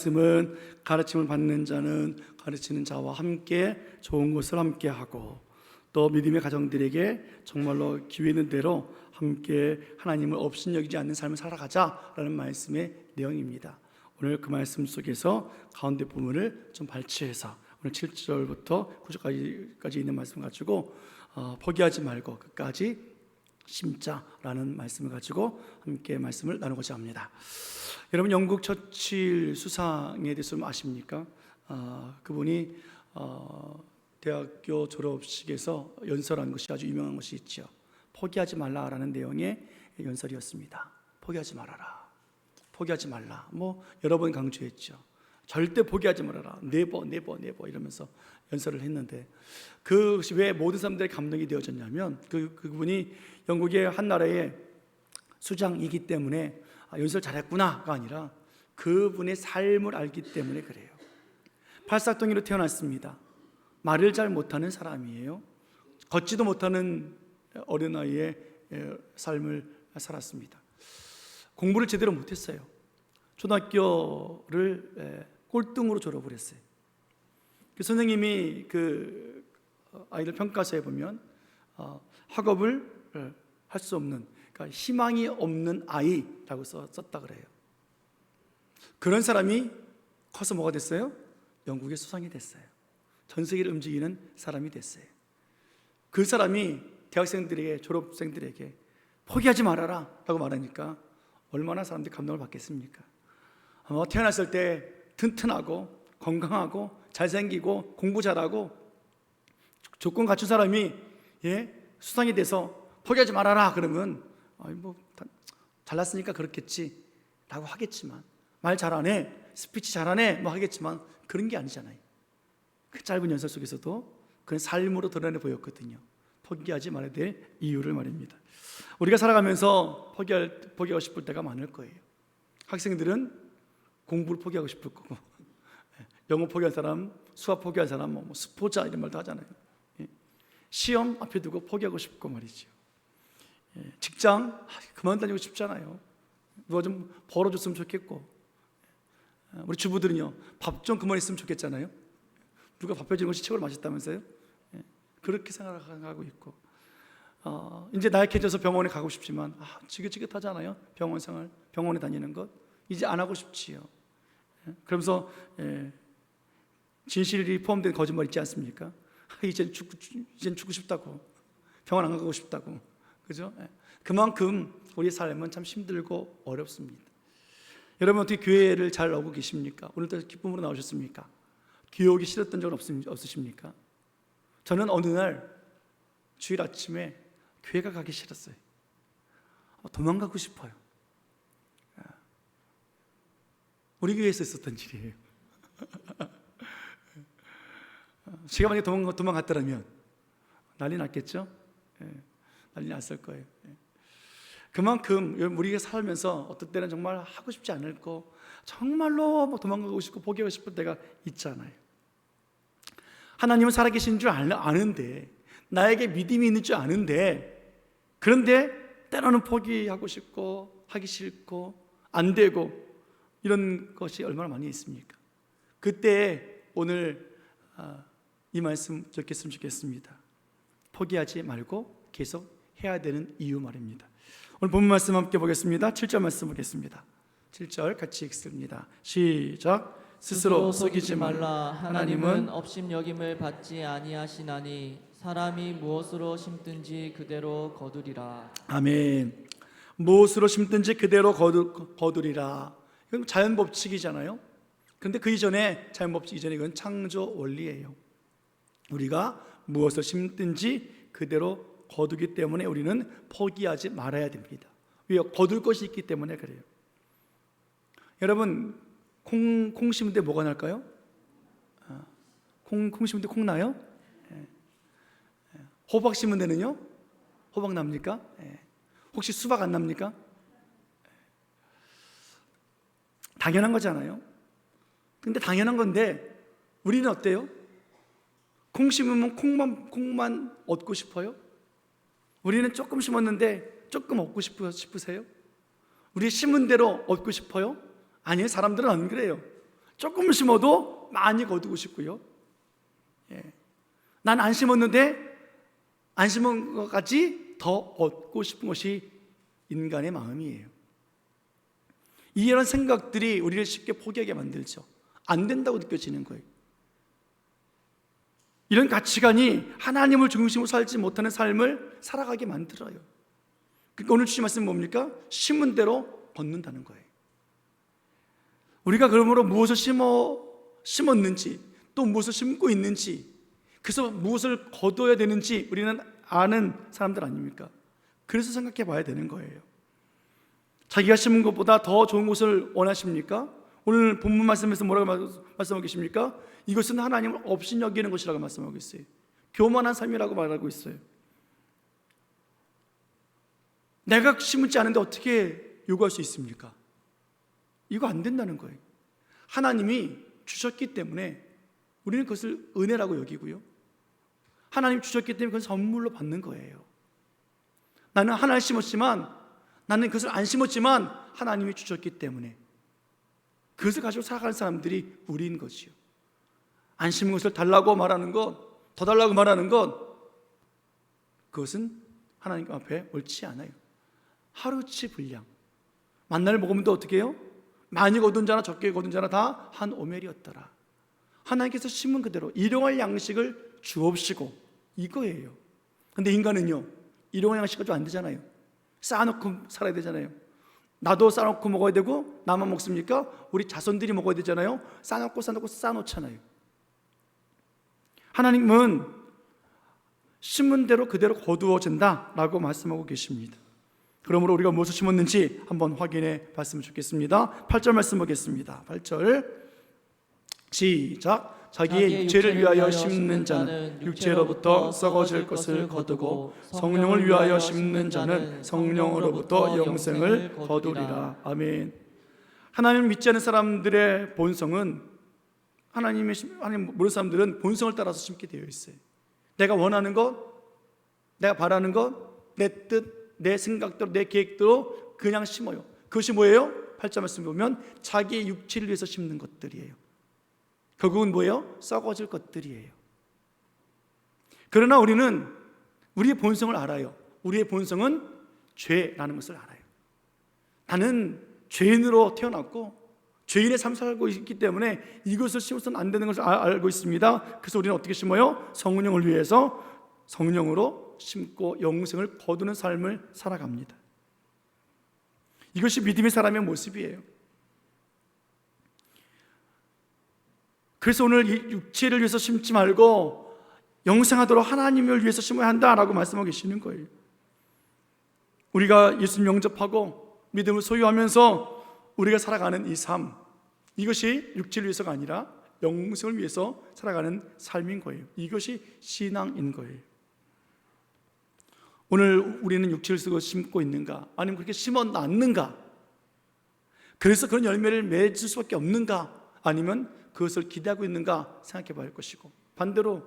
말씀은 가르침을 받는 자는 가르치는 자와 함께 좋은 것을 함께 하고, 또 믿음의 가정들에게 정말로 기회 있는 대로 함께 하나님을 업신여기지 않는 삶을 살아가자라는 말씀의 내용입니다. 오늘 그 말씀 속에서 가운데 부분을 좀 발췌해서 오늘 7절부터 9절까지 있는 말씀 가지고 포기하지 말고 끝까지 심자라는 말씀을 가지고 함께 말씀을 나누고자 합니다. 여러분, 영국 처칠 수상에 대해서 좀 아십니까? 그분이 대학교 졸업식에서 연설한 것이 아주 유명한 것이 있죠. 포기하지 말라라는 내용의 연설이었습니다. 포기하지 말아라, 포기하지 말라. 여러 번 강조했죠. 절대 포기하지 말아라, 네버 이러면서 연설을 했는데, 그것이 왜 모든 사람들의 감동이 되어졌냐면 그분이 영국의 한 나라의 수장이기 때문에 연설 잘했구나가 아니라 그분의 삶을 알기 때문에 그래요. 팔싹둥이로 태어났습니다. 말을 잘 못하는 사람이에요. 걷지도 못하는 어린 나이에 삶을 살았습니다. 공부를 제대로 못했어요. 초등학교를 꼴등으로 졸업을 했어요. 그 선생님이 그 아이들 평가서에 보면 학업을 할 수 없는, 그러니까 희망이 없는 아이라고 썼다 그래요. 그런 사람이 커서 뭐가 됐어요? 영국의 수상이 됐어요. 전 세계를 움직이는 사람이 됐어요. 그 사람이 대학생들에게, 졸업생들에게 포기하지 말아라 라고 말하니까 얼마나 사람들이 감동을 받겠습니까? 태어났을 때 튼튼하고 건강하고 잘생기고 공부 잘하고 조건 갖춘 사람이 수상이 돼서 포기하지 말아라 그러면 잘났으니까 그렇겠지 라고 하겠지만, 말 잘하네, 스피치 잘하네 하겠지만 그런 게 아니잖아요. 그 짧은 연설 속에서도 그런 삶으로 드러내 보였거든요. 포기하지 말아야 될 이유를 말입니다. 우리가 살아가면서 포기하고 싶을 때가 많을 거예요. 학생들은 공부를 포기하고 싶을 거고, 영어 포기한 사람, 수학 포기한 사람, 스포자 이런 말도 하잖아요. 시험 앞에 두고 포기하고 싶고 말이죠. 직장 그만 다니고 싶잖아요. 누가 좀 벌어줬으면 좋겠고, 우리 주부들은요, 밥 좀 그만했으면 좋겠잖아요. 누가 밥 해주는 것이 최고로 맛있다면서요. 그렇게 생각하고 있고, 이제 나약해져서 병원에 가고 싶지만 지긋지긋하잖아요. 병원 생활, 병원에 다니는 것 이제 안 하고 싶지요. 그러면서 진실이 포함된 거짓말 있지 않습니까? 이젠 죽고 싶다고, 병원 안 가고 싶다고, 그죠? 그만큼 우리의 삶은 참 힘들고 어렵습니다. 여러분, 어떻게 교회를 잘 오고 계십니까? 오늘도 기쁨으로 나오셨습니까? 교회 오기 싫었던 적은 없으십니까? 저는 어느 날 주일 아침에 교회가 가기 싫었어요. 도망가고 싶어요. 우리 교회에서 있었던 일이에요. 제가 만약에 도망갔더라면 난리 났겠죠? 난리 났을 거예요. 그만큼 우리가 살면서 어떤 때는 정말 하고 싶지 않을 거, 정말로 도망가고 싶고 포기하고 싶을 때가 있잖아요. 하나님은 살아계신 줄 아는데, 나에게 믿음이 있는 줄 아는데, 그런데 때로는 포기하고 싶고 하기 싫고 안 되고 이런 것이 얼마나 많이 있습니까? 그때 오늘 이 말씀 적겠으면 좋겠습니다. 포기하지 말고 계속 해야 되는 이유 말입니다. 오늘 본문 말씀 함께 보겠습니다. 7절 말씀 보겠습니다. 7절 같이 읽습니다. 시작. 스스로 속이지 말라. 하나님은 업심여김을 받지 아니하시나니 사람이 무엇으로 심든지 그대로 거두리라. 아멘. 무엇으로 심든지 그대로 거두리라. 이건 자연 법칙이잖아요. 그런데 그 이전에, 자연 법칙 이전에 이건 창조 원리예요. 우리가 무엇을 심든지 그대로 거두기 때문에 우리는 포기하지 말아야 됩니다. 왜요? 거둘 것이 있기 때문에 그래요. 여러분, 콩 심을 때 뭐가 날까요? 콩 심을 때 콩 나요? 호박 심은 데는요? 호박 납니까? 혹시 수박 안 납니까? 당연한 거잖아요. 근데 당연한 건데 우리는 어때요? 콩 심으면 콩만 얻고 싶어요? 우리는 조금 심었는데 조금 얻고 싶으세요? 우리 심은 대로 얻고 싶어요? 아니요, 사람들은 안 그래요. 조금 심어도 많이 거두고 싶고요. 난 안 심었는데 안 심은 것까지 더 얻고 싶은 것이 인간의 마음이에요. 이런 생각들이 우리를 쉽게 포기하게 만들죠. 안 된다고 느껴지는 거예요. 이런 가치관이 하나님을 중심으로 살지 못하는 삶을 살아가게 만들어요. 그러니까 오늘 주신 말씀은 뭡니까? 심은 대로 얻는다는 거예요. 우리가 그러므로 무엇을 심었는지, 또 무엇을 심고 있는지, 그래서 무엇을 거둬야 되는지 우리는 아는 사람들 아닙니까? 그래서 생각해 봐야 되는 거예요. 자기가 심은 것보다 더 좋은 것을 원하십니까? 오늘 본문 말씀에서 뭐라고 말씀하고 계십니까? 이것은 하나님을 없이 여기는 것이라고 말씀하고 있어요. 교만한 삶이라고 말하고 있어요. 내가 심지 않은데 어떻게 요구할 수 있습니까? 이거 안 된다는 거예요. 하나님이 주셨기 때문에 우리는 그것을 은혜라고 여기고요, 하나님 주셨기 때문에 그건 선물로 받는 거예요. 나는 하나를 심었지만, 나는 그것을 안 심었지만 하나님이 주셨기 때문에 그것을 가지고 살아가는 사람들이 우리인 것이요. 안 심은 것을 달라고 말하는 것, 더 달라고 말하는 것, 그것은 하나님 앞에 옳지 않아요. 하루치 분량. 만나를 먹으면 어떻게 해요? 많이 거둔 자나 적게 거둔 자나 다 한 오멜이었더라. 하나님께서 심은 그대로 일용할 양식을 주옵시고, 이거예요. 근데 인간은요, 일용할 양식 가지고 안 되잖아요. 쌓아놓고 살아야 되잖아요. 나도 쌓아놓고 먹어야 되고, 나만 먹습니까? 우리 자손들이 먹어야 되잖아요. 쌓아놓잖아요. 하나님은 심은 대로 그대로 거두어진다 라고 말씀하고 계십니다. 그러므로 우리가 무엇을 심었는지 한번 확인해 봤으면 좋겠습니다. 8절 말씀 보겠습니다. 8절 시작. 자기의 육체를 위하여 심는 자는 육체로부터 썩어질 것을 거두고, 성령을 위하여 심는 자는 성령으로부터 영생을 거두리라. 아멘. 하나님을 믿지 않는 사람들의 본성은, 하나님 모르는 사람들은 본성을 따라서 심게 되어 있어요. 내가 원하는 것, 내가 바라는 것, 내 뜻, 내 생각대로, 내 계획대로 그냥 심어요. 그것이 뭐예요? 8절 말씀 보면 자기의 육체를 위해서 심는 것들이에요. 결국은 뭐예요? 썩어질 것들이에요. 그러나 우리는 우리의 본성을 알아요. 우리의 본성은 죄라는 것을 알아요. 나는 죄인으로 태어났고 죄인의 삶을 살고 있기 때문에 이것을 심어서는 안 되는 것을 알고 있습니다. 그래서 우리는 어떻게 심어요? 성령을 위해서 성령으로 심고 영생을 거두는 삶을 살아갑니다. 이것이 믿음의 사람의 모습이에요. 그래서 오늘 이 육체를 위해서 심지 말고 영생하도록 하나님을 위해서 심어야 한다라고 말씀하고 계시는 거예요. 우리가 예수님 영접하고 믿음을 소유하면서 우리가 살아가는 이 삶, 이것이 육체를 위해서가 아니라 영생을 위해서 살아가는 삶인 거예요. 이것이 신앙인 거예요. 오늘 우리는 육체를 쓰고 심고 있는가? 아니면 그렇게 심어놨는가? 그래서 그런 열매를 맺을 수밖에 없는가? 아니면 그것을 기대하고 있는가 생각해 봐야 할 것이고, 반대로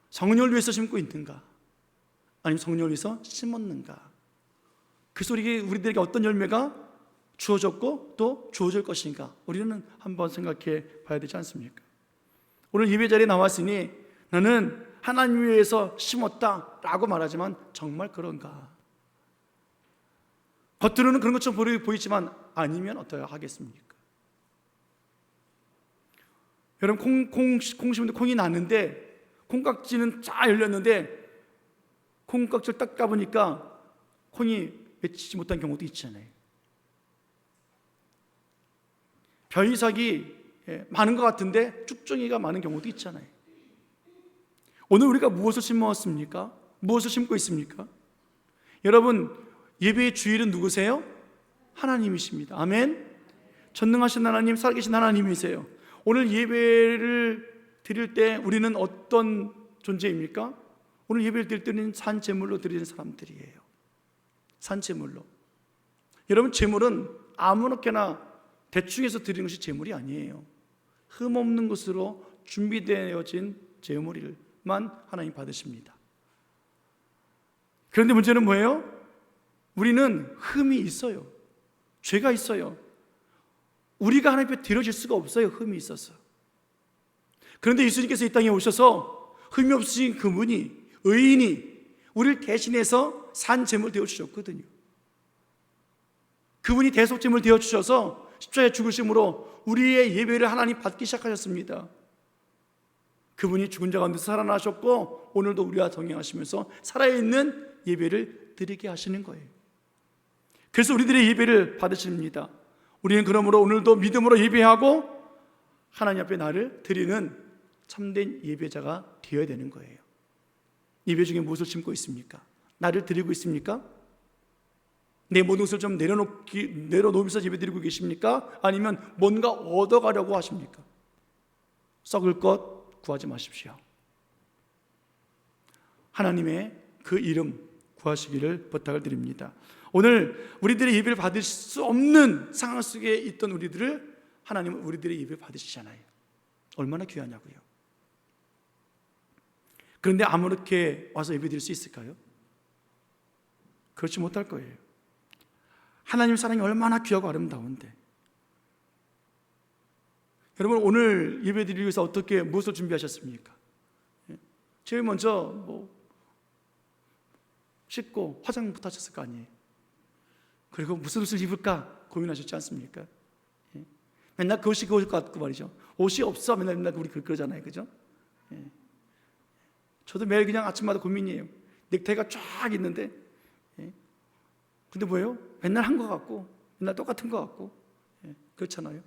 성령을 위해서 심고 있는가? 아니면 성령을 위해서 심었는가? 그래서 우리들에게 어떤 열매가 주어졌고 또 주어질 것인가? 우리는 한번 생각해 봐야 되지 않습니까? 오늘 예배 자리에 나왔으니 나는 하나님 위해서 심었다라고 말하지만 정말 그런가? 겉으로는 그런 것처럼 보이지만 아니면 어떠야 하겠습니까? 여러분 콩 심는데 콩이 났는데 콩깍지는 쫙 열렸는데 콩깍지를 딱 까보니까 콩이 맺히지 못한 경우도 있잖아요. 벼이삭이 많은 것 같은데 쭉정이가 많은 경우도 있잖아요. 오늘 우리가 무엇을 심었습니까? 무엇을 심고 있습니까? 여러분, 예배의 주일은 누구세요? 하나님이십니다. 아멘. 전능하신 하나님, 살아계신 하나님이세요. 오늘 예배를 드릴 때 우리는 어떤 존재입니까? 오늘 예배를 드릴 때는 산제물로 드리는 사람들이에요. 산제물로. 여러분, 제물은 아무렇게나 대충 해서 드리는 것이 제물이 아니에요. 흠없는 것으로 준비되어진 제물만 하나님 받으십니다. 그런데 문제는 뭐예요? 우리는 흠이 있어요. 죄가 있어요. 우리가 하나님 앞에 드려질 수가 없어요. 흠이 있어서. 그런데 예수님께서 이 땅에 오셔서 흠이 없으신 그분이, 의인이 우리를 대신해서 산 제물 되어주셨거든요. 그분이 대속제물 되어주셔서 십자가에 죽으심으로 우리의 예배를 하나님 받기 시작하셨습니다. 그분이 죽은 자 가운데서 살아나셨고 오늘도 우리와 동행하시면서 살아있는 예배를 드리게 하시는 거예요. 그래서 우리들의 예배를 받으십니다. 우리는 그러므로 오늘도 믿음으로 예배하고 하나님 앞에 나를 드리는 참된 예배자가 되어야 되는 거예요. 예배 중에 무엇을 심고 있습니까? 나를 드리고 있습니까? 내 모든 것을 좀 내려놓으면서 예배 드리고 계십니까? 아니면 뭔가 얻어가려고 하십니까? 썩을 것 구하지 마십시오. 하나님의 그 이름 구하시기를 부탁을 드립니다. 오늘 우리들의 예배를 받을 수 없는 상황 속에 있던 우리들을 하나님은 우리들의 예배를 받으시잖아요. 얼마나 귀하냐고요. 그런데 아무렇게 와서 예배 드릴 수 있을까요? 그렇지 못할 거예요. 하나님 사랑이 얼마나 귀하고 아름다운데. 여러분 오늘 예배 드리기 위해서 어떻게 무엇을 준비하셨습니까? 제일 먼저 씻고 화장부터 하셨을 거 아니에요. 그리고 무슨 옷을 입을까 고민하셨지 않습니까? 맨날 그 옷이 그 옷 같고 말이죠. 옷이 없어 맨날 우리 그러잖아요, 그죠? 저도 매일 그냥 아침마다 고민이에요. 넥타이가 쫙 있는데, 근데 뭐예요? 맨날 한 것 같고, 맨날 똑같은 것 같고, 그렇잖아요.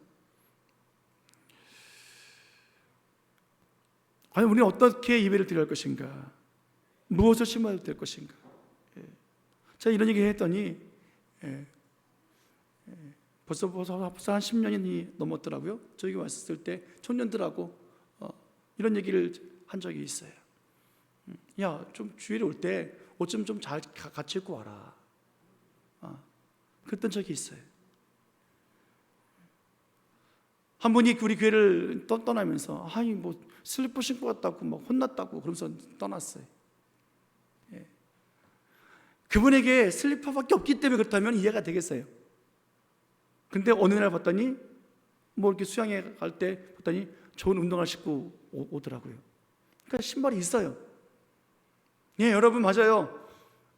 아니, 우리는 어떻게 예배를 드릴 것인가? 무엇을 심어야 될 것인가? 제가 이런 얘기 했더니, 벌써 한 10년이 넘었더라고요. 저기 왔을 때 청년들하고 이런 얘기를 한 적이 있어요. 야, 좀 주일에 올 때 옷 좀 잘 같이 입고 와라. 그랬던 적이 있어요. 한 분이 우리 교회를 떠나면서 아니 뭐 슬리퍼 신고 왔다고 막 혼났다고 그러면서 떠났어요. 그분에게 슬리퍼밖에 없기 때문에 그렇다면 이해가 되겠어요. 근데 어느 날 봤더니 뭐 이렇게 수영회 갈 때 봤더니 좋은 운동화 신고 오더라고요. 그러니까 신발이 있어요. 여러분 맞아요.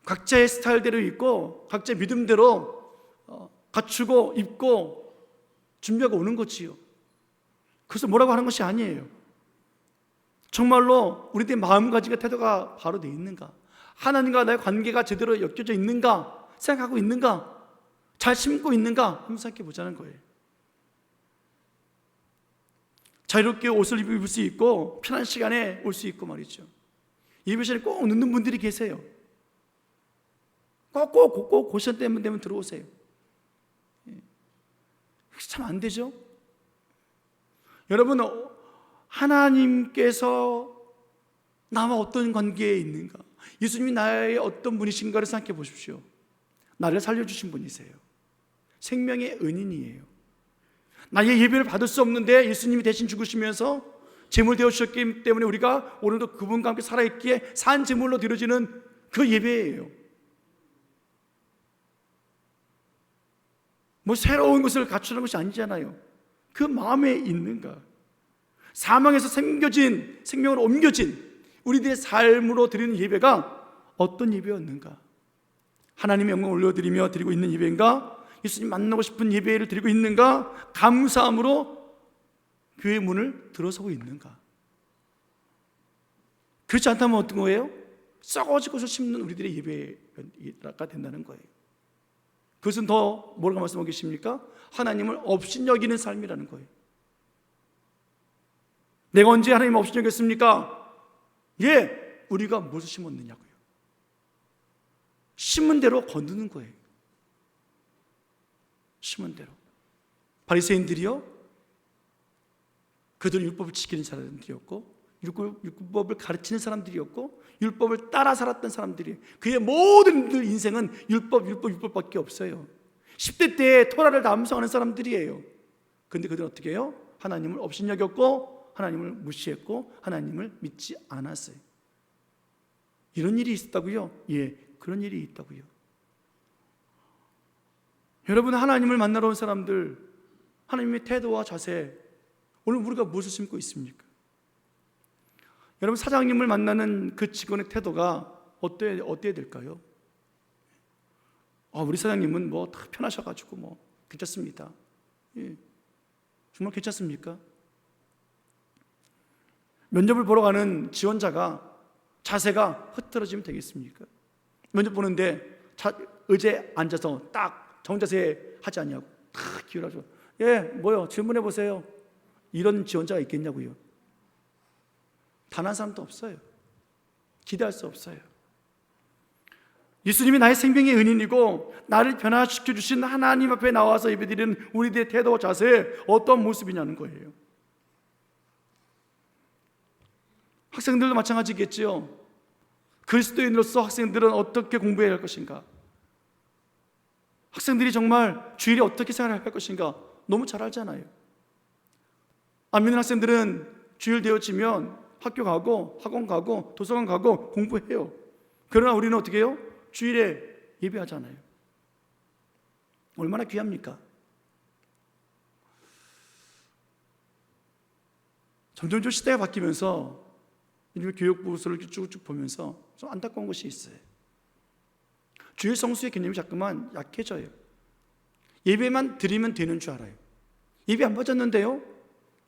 각자의 스타일대로 입고 각자의 믿음대로 갖추고 입고 준비하고 오는 거지요. 그래서 뭐라고 하는 것이 아니에요. 정말로 우리들의 마음가짐과 태도가 바로 되어 있는가? 하나님과 나의 관계가 제대로 엮여져 있는가? 생각하고 있는가? 잘 심고 있는가? 한번 생각해 보자는 거예요. 자유롭게 옷을 입을 수 있고 편한 시간에 올 수 있고 말이죠. 예배 시간에 꼭 늦는 분들이 계세요. 꼭 고시간 되면 들어오세요. 참 안 되죠? 여러분, 하나님께서 나와 어떤 관계에 있는가? 예수님이 나의 어떤 분이신가를 생각해 보십시오. 나를 살려주신 분이세요. 생명의 은인이에요. 나의 예배를 받을 수 없는데 예수님이 대신 죽으시면서 제물 되어주셨기 때문에 우리가 오늘도 그분과 함께 살아있기에 산 제물로 드려지는 그 예배예요. 뭐 새로운 것을 갖추는 것이 아니잖아요. 그 마음에 있는가? 사망에서 생명으로 옮겨진 우리들의 삶으로 드리는 예배가 어떤 예배였는가? 하나님의 영광을 올려드리며 드리고 있는 예배인가? 예수님 만나고 싶은 예배를 드리고 있는가? 감사함으로 교회 문을 들어서고 있는가? 그렇지 않다면 어떤 거예요? 썩어질 것을 심는 우리들의 예배가 된다는 거예요. 그것은 더 뭐라고 말씀하고 계십니까? 하나님을 업신여기는 삶이라는 거예요. 내가 언제 하나님을 업신여겼습니까? 우리가 무엇을 심었느냐고요. 심은 대로 거두는 거예요. 심은 대로. 바리새인들이요, 그들은 율법을 지키는 사람들이었고 율법을 가르치는 사람들이었고 율법을 따라 살았던 사람들이, 그의 모든 인생은 율법밖에 없어요. 10대 때 토라를 다 암송하는 사람들이에요. 그런데 그들은 어떻게 해요? 하나님을 업신여겼고 하나님을 무시했고 하나님을 믿지 않았어요. 이런 일이 있었다고요? 그런 일이 있다고요. 여러분, 하나님을 만나러 온 사람들, 하나님의 태도와 자세, 오늘 우리가 무엇을 심고 있습니까? 여러분, 사장님을 만나는 그 직원의 태도가 어때야 될까요? 우리 사장님은 뭐 다 편하셔가지고 뭐 괜찮습니다. 예. 정말 괜찮습니까? 면접을 보러 가는 지원자가 자세가 흐트러지면 되겠습니까? 면접 보는데 의자에 앉아서 딱 정자세 하지 않냐고 탁 기울여줘. 예, 뭐요? 질문해 보세요. 이런 지원자가 있겠냐고요? 단 한 사람도 없어요. 기대할 수 없어요. 예수님이 나의 생명의 은인이고 나를 변화시켜 주신 하나님 앞에 나와서 예배드리는 우리들의 태도와 자세, 어떤 모습이냐는 거예요. 학생들도 마찬가지겠지요. 그리스도인으로서 학생들은 어떻게 공부해야 할 것인가? 학생들이 정말 주일에 어떻게 생활할 것인가? 너무 잘 알잖아요. 안 믿는 학생들은 주일 되어지면 학교 가고 학원 가고 도서관 가고 공부해요. 그러나 우리는 어떻게 해요? 주일에 예배하잖아요. 얼마나 귀합니까? 점점 시대가 바뀌면서 교육부 부서를 쭉쭉 보면서 좀 안타까운 것이 있어요. 주일 성수의 개념이 자꾸만 약해져요. 예배만 드리면 되는 줄 알아요. 예배 안 빠졌는데요?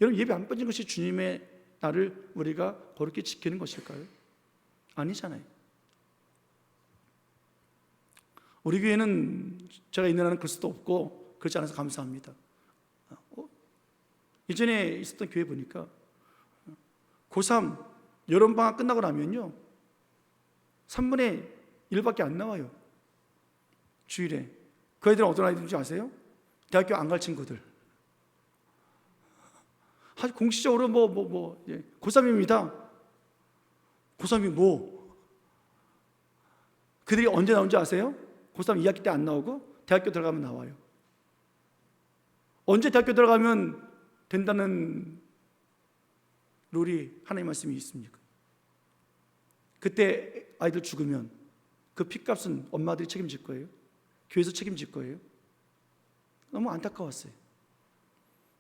여러분, 예배 안 빠진 것이 주님의 나를 우리가 거룩히 지키는 것일까요? 아니잖아요. 우리 교회는 제가 있는 한은 그럴 수도 없고 그렇지 않아서 감사합니다. 이전에 있었던 교회 보니까 고3 여름방학 끝나고 나면요 3분의 1밖에 안 나와요. 주일에. 그 아이들은 어떤 아이들인지 아세요? 대학교 안 갈 친구들. 공식적으로 고3입니다. 고3이 뭐? 그들이 언제 나온지 아세요? 고3 2학기 때 안 나오고 대학교 들어가면 나와요. 언제 대학교 들어가면 된다는 룰이 하나님 말씀이 있습니까? 그때 아이들 죽으면 그 핏값은 엄마들이 책임질 거예요? 교회에서 책임질 거예요? 너무 안타까웠어요.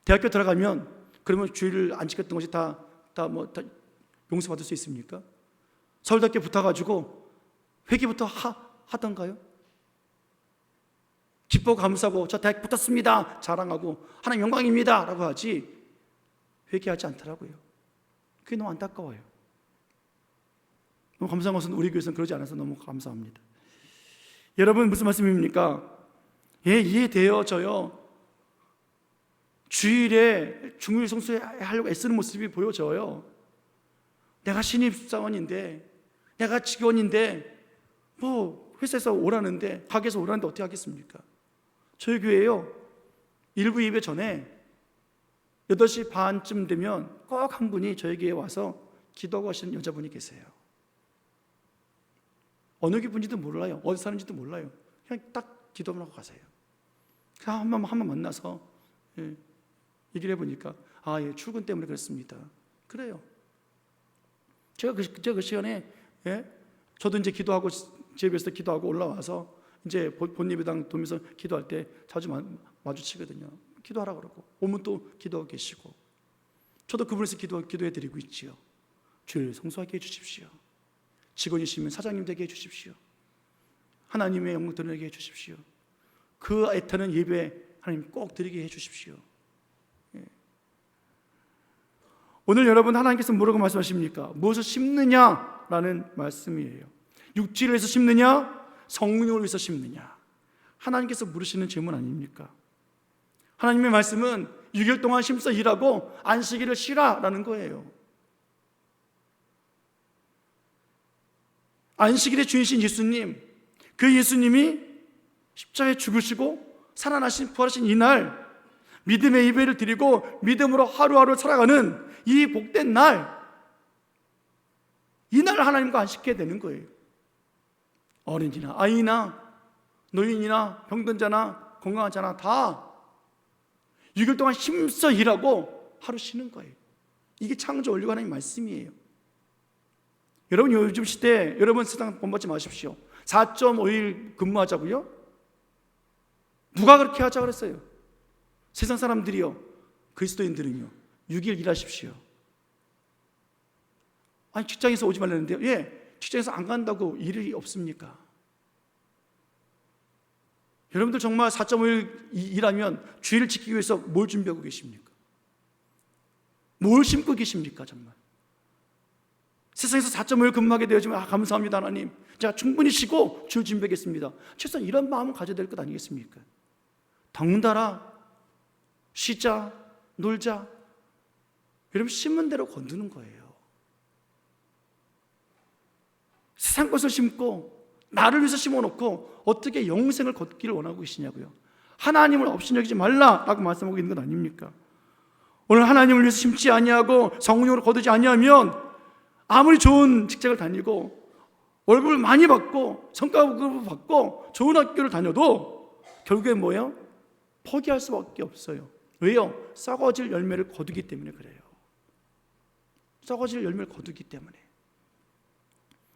대학교 들어가면 그러면 주일을 안 지켰던 것이 다 용서받을 수 있습니까? 서울대학교 붙어가지고 회계부터 하던가요? 기뻐 감사하고 저 대학 붙었습니다 자랑하고 하나님 영광입니다 라고 하지 회개하지 않더라고요. 그게 너무 안타까워요. 너무 감사한 것은 우리 교회에서는 그러지 않아서 너무 감사합니다. 여러분, 무슨 말씀입니까? 예, 이해되어져요. 주일에 중일 성수하려고 애쓰는 모습이 보여져요. 내가 신입사원인데, 내가 직원인데, 회사에서 오라는데, 가게에서 오라는데 어떻게 하겠습니까? 저희 교회요, 일부 예배 전에 8시 반쯤 되면 꼭 한 분이 저희 교회에 와서 기도하고 하시는 여자분이 계세요. 어느 분인지도 몰라요. 어디 사는지도 몰라요. 그냥 딱 기도만 하고 가세요. 한 번 만나서 얘기를 해보니까 출근 때문에 그렇습니다. 그래요. 제가 그 시간에 저도 이제 기도하고 집에서 기도하고 올라와서 이제 본 예배당 돌면서 기도할 때 자주 마주치거든요. 기도하라 그러고 오면 또 기도하고 계시고 저도 그분에서 기도해 드리고 있지요. 주일 성수하게 해주십시오. 직원이시면 사장님 되게 해주십시오. 하나님의 영광 드러나게 해주십시오. 그 애타는 예배 하나님 꼭 드리게 해주십시오. 오늘 여러분 하나님께서 뭐라고 말씀하십니까? 무엇을 심느냐라는 말씀이에요. 육지를 위해서 심느냐? 성령을 위해서 심느냐? 하나님께서 물으시는 질문 아닙니까? 하나님의 말씀은 6일 동안 힘써 일하고 안식일을 쉬라라는 거예요. 안식일의 주인이신 예수님, 그 예수님이 십자가에 죽으시고 살아나신 부활하신 이날 믿음의 예배를 드리고 믿음으로 하루하루 살아가는 이 복된 날, 이날 하나님과 안식해야 되는 거예요. 어린이나 아이나 노인이나 병든 자나 건강한 자나 다 6일 동안 힘써 일하고 하루 쉬는 거예요. 이게 창조 원리가 하나님 말씀이에요. 여러분, 요즘 시대에 여러분 세상 본받지 마십시오. 4.5일 근무하자고요? 누가 그렇게 하자 그랬어요? 세상 사람들이요, 그리스도인들은요 6일 일하십시오. 아니 직장에서 오지 말라는데요. 예, 직장에서 안 간다고 일이 없습니까? 여러분들 정말 4.5일 일하면 주의를 지키기 위해서 뭘 준비하고 계십니까? 뭘 심고 계십니까? 정말 세상에서 4.5일 근무하게 되어지면 감사합니다 하나님, 제가 충분히 쉬고 주일 준비하겠습니다. 최소한 이런 마음을 가져야 될 것 아니겠습니까? 덩달아 쉬자, 놀자, 여러분 심은 대로 거두는 거예요. 세상 것을 심고 나를 위해서 심어놓고 어떻게 영생을 걷기를 원하고 계시냐고요. 하나님을 업신여기지 말라라고 말씀하고 있는 건 아닙니까? 오늘 하나님을 위해서 심지 아니하고 성령으로 거두지 아니하면 아무리 좋은 직장을 다니고 월급을 많이 받고 성과급을 받고 좋은 학교를 다녀도 결국에 뭐예요? 포기할 수밖에 없어요. 왜요? 썩어질 열매를 거두기 때문에 그래요. 썩어질 열매를 거두기 때문에.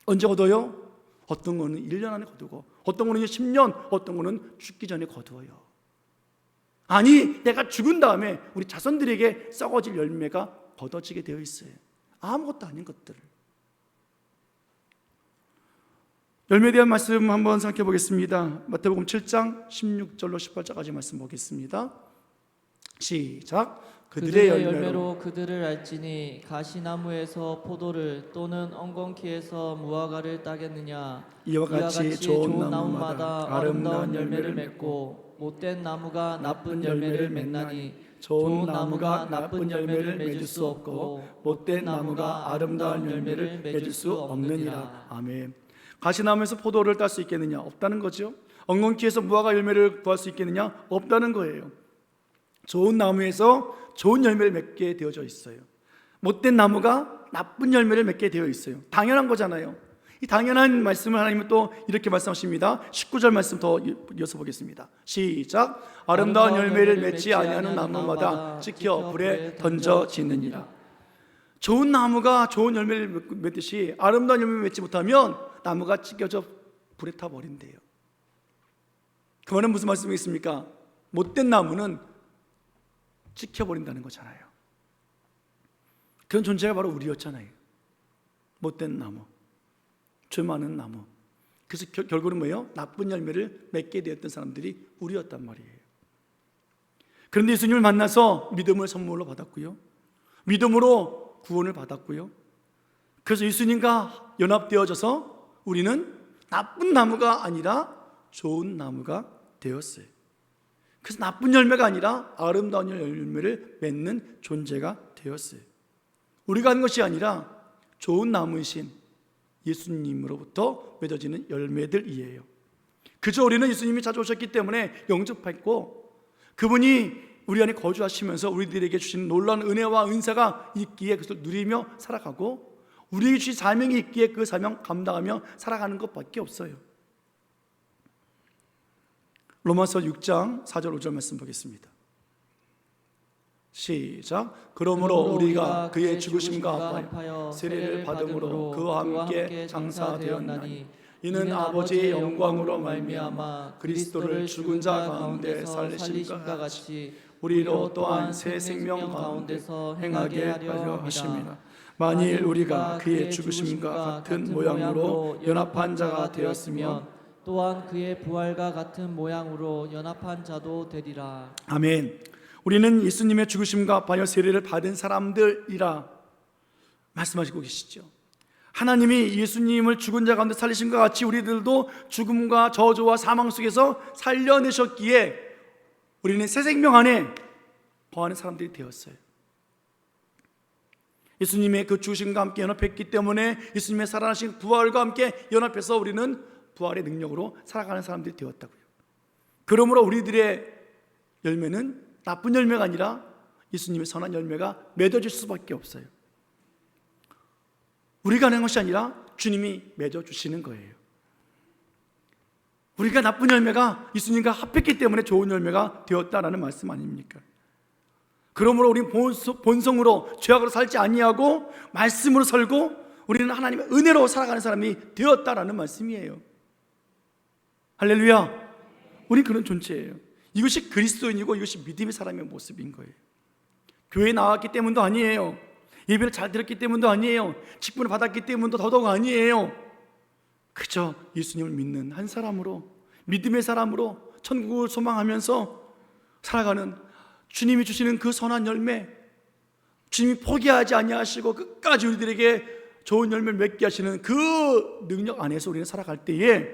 언제 거둬요? 어떤 거는 1년 안에 거두고 어떤 거는 10년, 어떤 거는 죽기 전에 거두어요. 아니, 내가 죽은 다음에 우리 자손들에게 썩어질 열매가 거둬지게 되어 있어요. 아무것도 아닌 것들을. 열매에 대한 말씀 한번 생각해 보겠습니다. 마태복음 7장 16절로 18절까지 말씀 보겠습니다. 시작. 그들의 열매로 그들을 알지니 가시나무에서 포도를 또는 엉겅퀴에서 무화과를 따겠느냐. 이와 같이 좋은 나무마다 아름다운 열매를 맺고 못된 나무가 나쁜 열매를 맺나니 좋은 나무가 나쁜 열매를 맺을 수 없고 못된 나무가 아름다운 열매를 맺을 수 없느니라. 아멘. 가시나무에서 포도를 딸 수 있겠느냐? 없다는 거죠. 엉겅퀴에서 무화과 열매를 구할 수 있겠느냐? 없다는 거예요. 좋은 나무에서 좋은 열매를 맺게 되어져 있어요. 못된 나무가 나쁜 열매를 맺게 되어 있어요. 당연한 거잖아요. 이 당연한 말씀을 하나님은 또 이렇게 말씀하십니다. 19절 말씀 더 이어서 보겠습니다. 시작. 아름다운 열매를 맺지 아니하는 나무마다 찍혀 불에 던져지느니라. 좋은 나무가 좋은 열매를 맺듯이 아름다운 열매를 맺지 못하면 나무가 찢겨져 불에 타버린대요. 그 말은 무슨 말씀이겠습니까? 못된 나무는 찍혀버린다는 거잖아요. 그런 존재가 바로 우리였잖아요. 못된 나무, 죄 많은 나무. 그래서 결국은 뭐예요? 나쁜 열매를 맺게 되었던 사람들이 우리였단 말이에요. 그런데 예수님을 만나서 믿음을 선물로 받았고요, 믿음으로 구원을 받았고요, 그래서 예수님과 연합되어져서 우리는 나쁜 나무가 아니라 좋은 나무가 되었어요. 그래서 나쁜 열매가 아니라 아름다운 열매를 맺는 존재가 되었어요. 우리가 하는 것이 아니라 좋은 나무이신 예수님으로부터 맺어지는 열매들이에요. 그저 우리는 예수님이 자주 오셨기 때문에 영접했고 그분이 우리 안에 거주하시면서 우리들에게 주신 놀라운 은혜와 은사가 있기에 그것을 누리며 살아가고 우리에게 주신 사명이 있기에 그 사명 감당하며 살아가는 것밖에 없어요. 로마서 6장 4절 5절 말씀 보겠습니다. 시작. 그러므로 우리가 그의 죽으심과 아파여 세례를 받음으로 그와 함께 장사되었나니 이는 아버지의 영광으로 말미암아 그리스도를 죽은 자 가운데 살리심과 같이 우리로 또한 새 생명 가운데서 행하게 하려 하심이라. 만일 우리가 그의 죽으심과 같은 모양으로 연합한 자가 되었으면 또한 그의 부활과 같은 모양으로 연합한 자도 되리라. 아멘. 우리는 예수님의 죽으심과 반여 세례를 받은 사람들이라 말씀하시고 계시죠. 하나님이 예수님을 죽은 자 가운데 살리신 것 같이 우리들도 죽음과 저주와 사망 속에서 살려내셨기에 우리는 새 생명 안에 거하는 사람들이 되었어요. 예수님의 그 죽으심과 함께 연합했기 때문에 예수님의 살아나신 부활과 함께 연합해서 우리는 부활의 능력으로 살아가는 사람들이 되었다고요. 그러므로 우리들의 열매는 나쁜 열매가 아니라 예수님의 선한 열매가 맺어질 수밖에 없어요. 우리가 하는 것이 아니라 주님이 맺어주시는 거예요. 우리가 나쁜 열매가 예수님과 합했기 때문에 좋은 열매가 되었다라는 말씀 아닙니까? 그러므로 우리는 본성으로 죄악으로 살지 아니하고 말씀으로 살고 우리는 하나님의 은혜로 살아가는 사람이 되었다라는 말씀이에요. 할렐루야. 우리 그런 존재예요. 이것이 그리스도인이고 이것이 믿음의 사람의 모습인 거예요. 교회에 나왔기 때문도 아니에요. 예배를 잘 들었기 때문도 아니에요. 직분을 받았기 때문도 더더욱 아니에요. 그저 예수님을 믿는 한 사람으로, 믿음의 사람으로 천국을 소망하면서 살아가는 주님이 주시는 그 선한 열매, 주님이 포기하지 아니하시고 끝까지 우리들에게 좋은 열매를 맺게 하시는 그 능력 안에서 우리는 살아갈 때에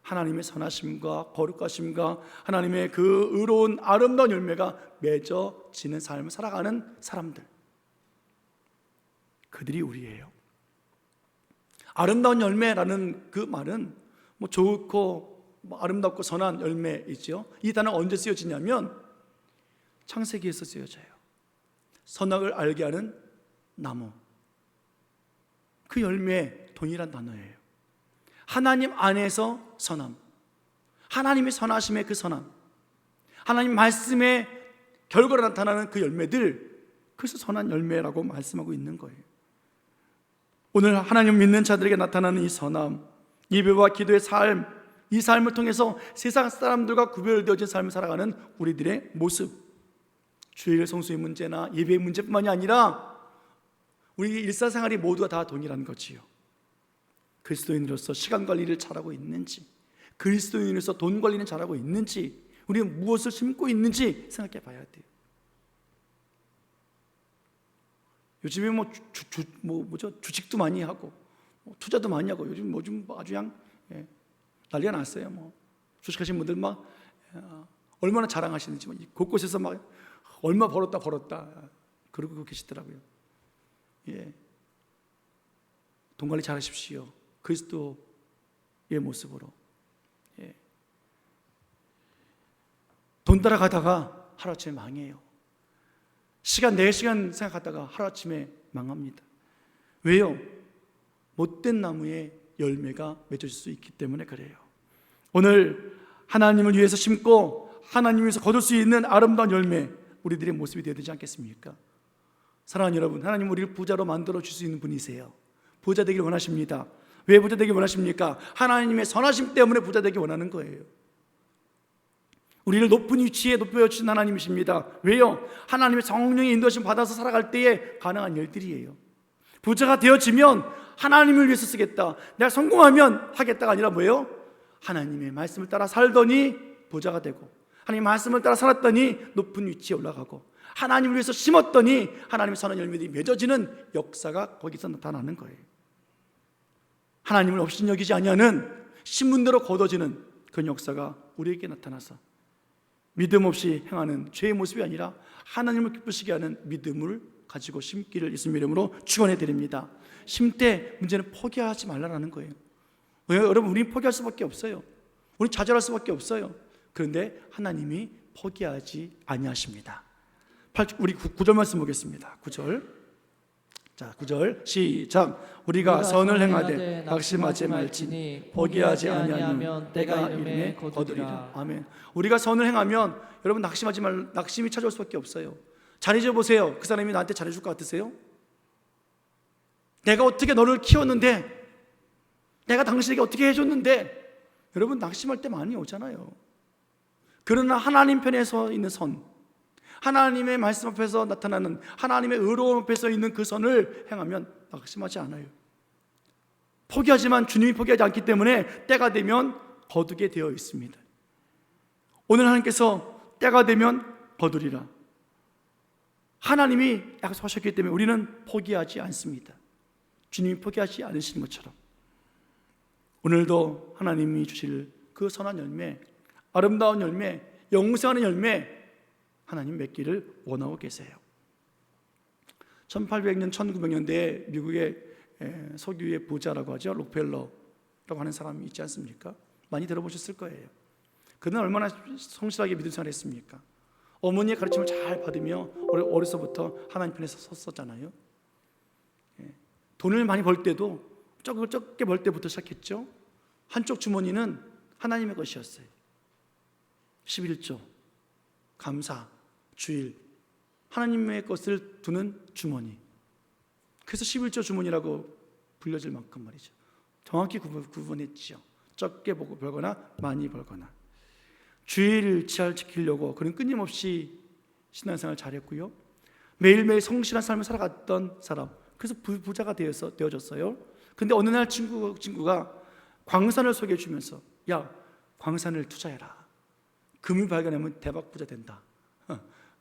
하나님의 선하심과 거룩하심과 하나님의 그 의로운 아름다운 열매가 맺어지는 삶을 살아가는 사람들, 그들이 우리예요. 아름다운 열매라는 그 말은 뭐 좋고 아름답고 선한 열매이죠. 이 단어가 언제 쓰여지냐면 창세기에서 쓰여져요. 선악을 알게 하는 나무, 그 열매 동일한 단어예요. 하나님 안에서 선함, 하나님의 선하심의 그 선함, 하나님 말씀의 결과로 나타나는 그 열매들, 그래서 선한 열매라고 말씀하고 있는 거예요. 오늘 하나님 믿는 자들에게 나타나는 이 선함, 예배와 기도의 삶, 이 삶을 통해서 세상 사람들과 구별되어진 삶을 살아가는 우리들의 모습, 주일 성수의 문제나 예배의 문제뿐만이 아니라 우리 일상생활이 모두가 다 동일한 거지요. 그리스도인으로서 시간 관리를 잘하고 있는지, 그리스도인으로서 돈 관리는 잘하고 있는지, 우리는 무엇을 심고 있는지 생각해 봐야 돼요. 요즘에 주식도 많이 하고 투자도 많이 하고 요즘 아주 그냥 난리가 났어요. 주식하신 분들 얼마나 자랑하시는지 곳곳에서 얼마 벌었다 그러고 계시더라고요. 돈 관리 잘하십시오. 그리스도의 모습으로. 돈 따라가다가 하루아침에 망해요. 내 시간 생각하다가 하루아침에 망합니다. 왜요? 못된 나무에 열매가 맺어질 수 있기 때문에 그래요. 오늘 하나님을 위해서 심고 하나님을 위해서 거둘 수 있는 아름다운 열매, 우리들의 모습이 되어야 되지 않겠습니까? 사랑하는 여러분, 하나님 우리를 부자로 만들어 줄 수 있는 분이세요. 부자 되길 원하십니다. 왜 부자 되길 원하십니까? 하나님의 선하심 때문에 부자 되길 원하는 거예요. 우리를 높은 위치에 높여주신 하나님이십니다. 왜요? 하나님의 성령의 인도하심 받아서 살아갈 때에 가능한 일들이에요. 부자가 되어지면 하나님을 위해서 쓰겠다, 내가 성공하면 하겠다가 아니라 뭐예요? 하나님의 말씀을 따라 살더니 부자가 되고, 하나님의 말씀을 따라 살았더니 높은 위치에 올라가고, 하나님을 위해서 심었더니 하나님의 선한 열매들이 맺어지는 역사가 거기서 나타나는 거예요. 하나님을 업신여기지 아니하는 심은 대로 거둬지는 그 역사가 우리에게 나타나서 믿음 없이 행하는 죄의 모습이 아니라 하나님을 기쁘시게 하는 믿음을 가지고 심기를 예수님 이름으로 축원해 드립니다. 심때 문제는 포기하지 말라는 거예요. 왜요? 여러분, 우리는 포기할 수밖에 없어요. 우리는 좌절할 수밖에 없어요. 그런데 하나님이 포기하지 아니하십니다. 우리 9절 말씀 보겠습니다. 9절. 자, 9절 시작. 우리가 선을 행하되 낙심하지 말지니 포기하지 아니하면 때가 이름에 거두리라. 아멘. 우리가 선을 행하면 여러분 낙심이 찾아올 수밖에 없어요. 잘해줘 보세요. 그 사람이 나한테 잘해줄 것 같으세요? 내가 어떻게 너를 키웠는데, 내가 당신에게 어떻게 해줬는데, 여러분 낙심할 때 많이 오잖아요. 그러나 하나님 편에 서 있는 선, 하나님의 말씀 앞에서 나타나는 하나님의 의로움 앞에서 있는 그 선을 행하면 낙심하지 않아요. 포기하지만 주님이 포기하지 않기 때문에 때가 되면 거두게 되어 있습니다. 오늘 하나님께서 때가 되면 거두리라, 하나님이 약속하셨기 때문에 우리는 포기하지 않습니다. 주님이 포기하지 않으시는 것처럼 오늘도 하나님이 주실 그 선한 열매, 아름다운 열매, 영생하는 열매 하나님 맺기를 원하고 계세요. 1800년, 1900년대에 미국의 석유의 부자라고 하죠. 록펠러라고 하는 사람이 있지 않습니까? 많이 들어보셨을 거예요. 그는 얼마나 성실하게 믿음 생활을 했습니까? 어머니의 가르침을 잘 받으며 어려서부터 하나님 편에서 섰었잖아요. 돈을 많이 벌 때도 적게 벌 때부터 시작했죠. 한쪽 주머니는 하나님의 것이었어요. 11조, 감사, 주일, 하나님의 것을 두는 주머니. 그래서 11조 주머니라고 불려질 만큼 말이죠. 정확히 구분했지요. 적게 벌거나 많이 벌거나. 주의를 잘 지키려고 그는 끊임없이 신앙생활을 잘했고요. 매일매일 성실한 삶을 살아갔던 사람. 그래서 부자가 되어졌어요. 근데 어느 날 친구가 광산을 소개해 주면서 야, 광산을 투자해라. 금을 발견하면 대박 부자 된다.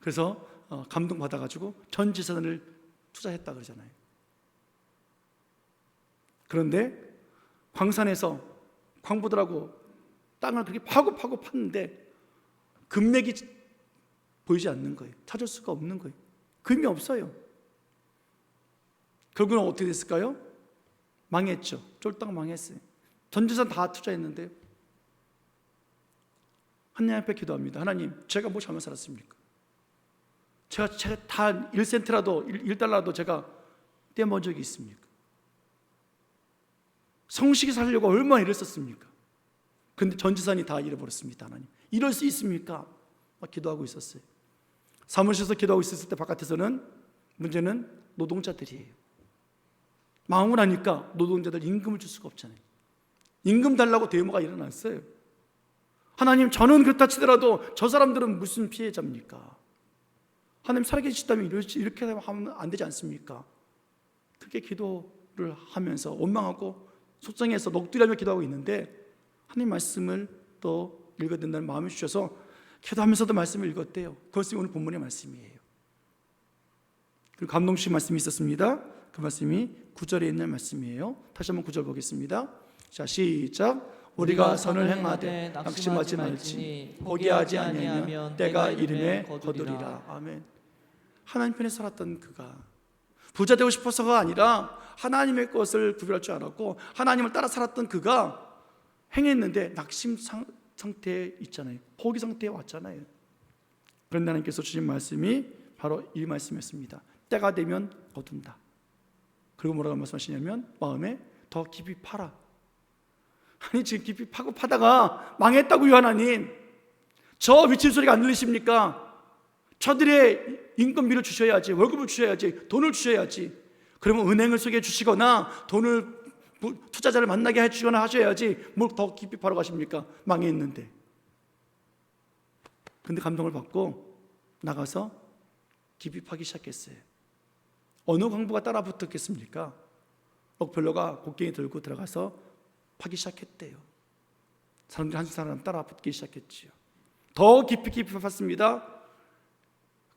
그래서 감동받아가지고 전 재산을 투자했다 그러잖아요. 그런데 광산에서 광부들하고 땅을 그렇게 파고 팠는데 금맥이 보이지 않는 거예요. 찾을 수가 없는 거예요. 금이 없어요. 결국은 어떻게 됐을까요? 망했죠. 쫄딱 망했어요. 전 재산 다 투자했는데요. 하나님 앞에 기도합니다. 하나님, 제가 뭐 잘못 살았습니까? 제가 다 1센트라도 1달러라도 제가 떼어본 적이 있습니까? 성실히 살려고 얼마나 일을 썼습니까? 그런데 전 재산이 다 잃어버렸습니다. 하나님, 이럴 수 있습니까? 막 기도하고 있었어요. 사무실에서 기도하고 있었을 때 바깥에서는 문제는 노동자들이에요. 망을 하니까 노동자들 임금을 줄 수가 없잖아요. 임금 달라고 데모가 일어났어요. 하나님, 저는 그렇다 치더라도 저 사람들은 무슨 피해자입니까? 하나님 살아계시다면 이렇게 하면 안 되지 않습니까? 그렇게 기도를 하면서 원망하고 속상해서 넋두리하며 기도하고 있는데 하나님 말씀을 또 읽어야 된다는 마음이 주셔서 기도하면서도 말씀을 읽었대요. 그것이 오늘 본문의 말씀이에요. 그리고 감동주신 말씀이 있었습니다. 그 말씀이 9절에 있는 말씀이에요. 다시 한번 9절 보겠습니다. 자, 시작. 우리가 선을 행하되 낙심하지 말지니 포기하지 아니하면 때가 이름에 거두리라. 아멘. 하나님 편에 살았던 그가 부자 되고 싶어서가 아니라 하나님의 것을 구별할 줄 알았고 하나님을 따라 살았던 그가 행했는데 낙심 상태에 있잖아요. 포기 상태에 왔잖아요. 그런데 하나님께서 주신 말씀이 바로 이 말씀이었습니다. 때가 되면 거둔다. 그리고 뭐라고 말씀하시냐면 마음에 더 깊이 파라. 아니, 지금 깊이 파고 파다가 망했다고요. 하나님, 저 미친 소리가 안 들리십니까? 저들의 인건비를 주셔야지, 월급을 주셔야지, 돈을 주셔야지. 그러면 은행을 소개해 주시거나 돈을 투자자를 만나게 해주거나 하셔야지 뭘 더 깊이 파러 가십니까? 망했는데. 근데 감동을 받고 나가서 깊이 파기 시작했어요. 어느 광부가 따라 붙었겠습니까? 록펠러가 곡괭이 들고 들어가서 파기 시작했대요. 사람들이 한 사람 따라 붙기 시작했지요. 더 깊이 팠습니다.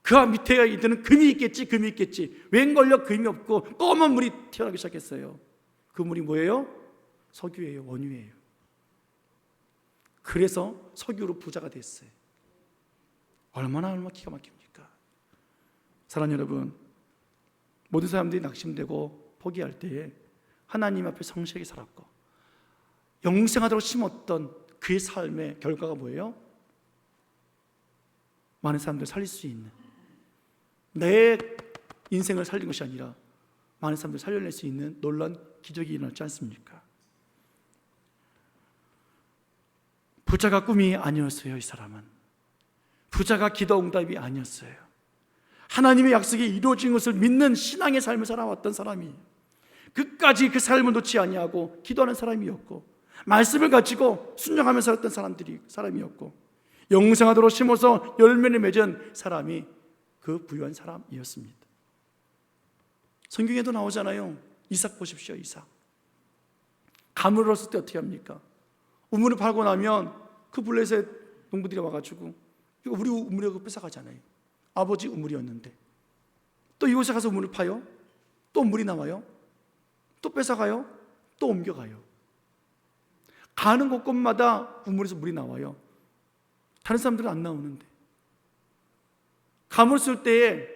그 밑에 있는 금이 있겠지. 웬걸요 금이 없고 검은 물이 튀어나오기 시작했어요. 그 물이 뭐예요? 석유예요. 원유예요. 그래서 석유로 부자가 됐어요. 얼마나 기가 막힙니까? 사랑하는 여러분, 모든 사람들이 낙심되고 포기할 때에 하나님 앞에 성실하게 살았고 영생하도록 심었던 그의 삶의 결과가 뭐예요? 많은 사람들을 살릴 수 있는, 내 인생을 살린 것이 아니라 많은 사람들을 살려낼 수 있는 놀라운 기적이 일어났지 않습니까? 부자가 꿈이 아니었어요. 이 사람은 부자가 기도 응답이 아니었어요. 하나님의 약속이 이루어진 것을 믿는 신앙의 삶을 살아왔던 사람이 끝까지 그 삶을 놓지 아니하고 기도하는 사람이었고 말씀을 가지고 순종하며 살았던 사람이었고 영생하도록 심어서 열매를 맺은 사람이 그 부유한 사람이었습니다. 성경에도 나오잖아요. 이삭 보십시오. 이삭 가물을 얻을 때 어떻게 합니까? 우물을 팔고 나면 그 블레셋 농부들이 와가지고 이거 우리 우물이라고 뺏어가잖아요. 아버지 우물이었는데 또 이곳에 가서 우물을 파요. 또 물이 나와요. 또 뺏어가요. 또 옮겨가요. 가는 곳곳마다 우물에서 물이 나와요. 다른 사람들은 안 나오는데 가물 쓸 때에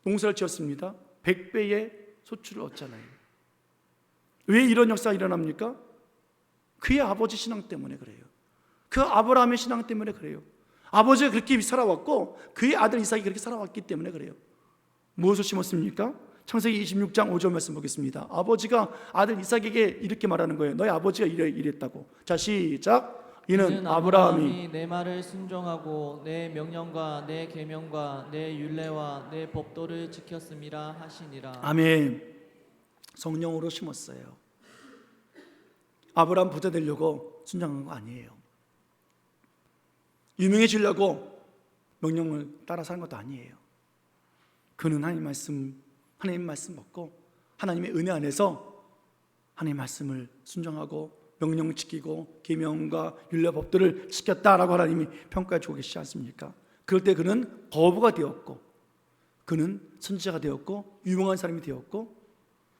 농사를 지었습니다. 100배의 소출을 얻잖아요. 왜 이런 역사가 일어납니까? 그의 아버지 신앙 때문에 그래요. 그 아브라함의 신앙 때문에 그래요. 아버지가 그렇게 살아왔고 그의 아들 이삭이 그렇게 살아왔기 때문에 그래요. 무엇을 심었습니까? 창세기 26장 5절 말씀 보겠습니다. 아버지가 아들 이삭에게 이렇게 말하는 거예요. 너희 아버지가 이랬다고. 자, 시작. 이는 아브라함이 내 말을 순종하고 내 명령과 내 계명과 내 율례와 내 법도를 지켰음이라 하시니라. 아멘. 성령으로 심었어요. 아브라함 부자 되려고 순종한 거 아니에요. 유명해지려고 명령을 따라 사는 것도 아니에요. 그는 하나님 말씀 먹고 하나님의 은혜 안에서 하나님의 말씀을 순종하고 명령 지키고 계명과 율례 법들을 지켰다라고 하나님이 평가해 주고 계시지 않습니까? 그럴 때 그는 거부가 되었고, 그는 선지자가 되었고, 유명한 사람이 되었고,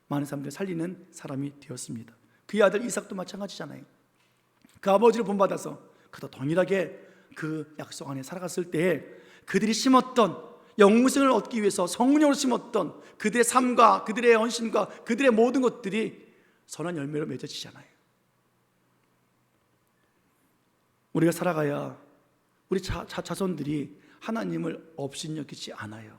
많은 사람들을 살리는 사람이 되었습니다. 그의 아들 이삭도 마찬가지잖아요. 그 아버지를 본받아서 그도 동일하게 그 약속 안에 살아갔을 때에 그들이 심었던 영생을 얻기 위해서 성령을 심었던 그들의 삶과 그들의 헌신과 그들의 모든 것들이 선한 열매로 맺어지잖아요. 우리가 살아가야 우리 자손들이 하나님을 업신여기지 않아요.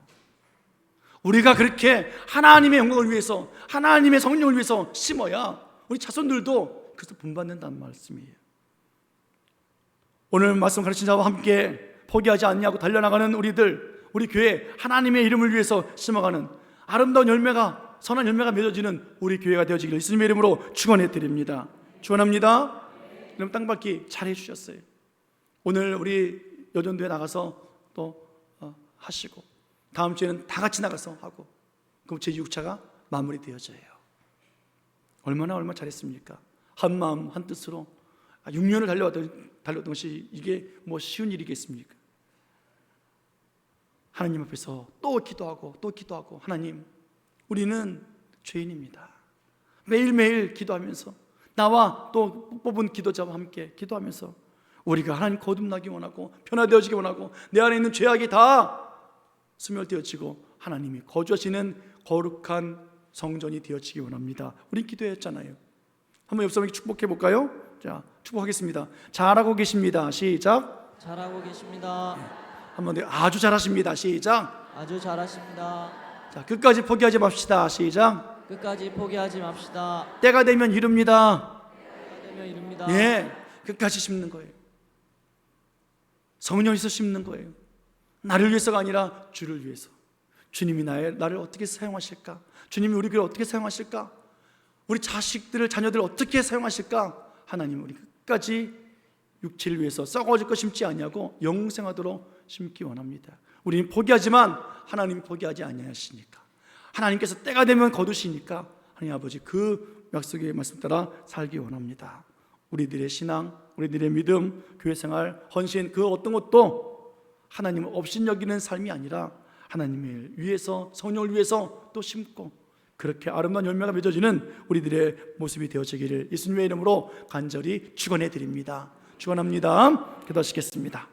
우리가 그렇게 하나님의 영광을 위해서, 하나님의 성령을 위해서 심어야 우리 자손들도 그래서 본받는다는 말씀이에요. 오늘 말씀 가르친 자와 함께 포기하지 않냐고 달려나가는 우리 교회, 하나님의 이름을 위해서 심어가는 아름다운 열매가, 선한 열매가 맺어지는 우리 교회가 되어지기를 예수님의 이름으로 축원해 드립니다. 축원합니다. 그럼 땅밟기 잘해 주셨어요. 오늘 우리 여전도에 나가서 또 하시고, 다음 주에는 다 같이 나가서 하고, 그럼 제6차가 마무리되어져요. 얼마나 잘했습니까? 한 마음 한 뜻으로 6년을 달려왔던 것이 이게 뭐 쉬운 일이겠습니까? 하나님 앞에서 또 기도하고, 하나님, 우리는 죄인입니다. 매일매일 기도하면서 나와 또 뽑은 기도자와 함께 기도하면서 우리가 하나님 거듭나기 원하고 변화되어지기 원하고 내 안에 있는 죄악이 다 소멸되어지고 하나님이 거주하시는 거룩한 성전이 되어지기 원합니다. 우리 기도했잖아요. 한번 옆 사람에게 축복해 볼까요? 자, 축복하겠습니다. 잘하고 계십니다. 시작. 잘하고 계십니다. 한번 더. 아주 잘하십니다. 시작. 아주 잘하십니다. 자, 끝까지 포기하지 맙시다. 시작. 끝까지 포기하지 맙시다. 때가 되면 이룹니다. 때가 되면 이룹니다. 예, 끝까지 심는 거예요. 성령에서 심는 거예요. 나를 위해서가 아니라 주를 위해서. 주님이 나를 어떻게 사용하실까? 주님이 우리 교회를 어떻게 사용하실까? 우리 자녀들을 어떻게 사용하실까? 하나님, 우리 끝까지 육체를 위해서 썩어질 것 심지 아니하고 영생하도록 심기 원합니다. 우리는 포기하지만 하나님이 포기하지 아니하시니까, 하나님께서 때가 되면 거두시니까 하나님 아버지 그 약속의 말씀 따라 살기 원합니다. 우리들의 신앙, 우리들의 믿음, 교회 생활, 헌신, 그 어떤 것도 하나님을 업신여기는 삶이 아니라 하나님을 위해서, 성령을 위해서 또 심고 그렇게 아름다운 열매가 맺어지는 우리들의 모습이 되어지기를 예수님의 이름으로 간절히 축원해 드립니다. 축원합니다. 기도하시겠습니다.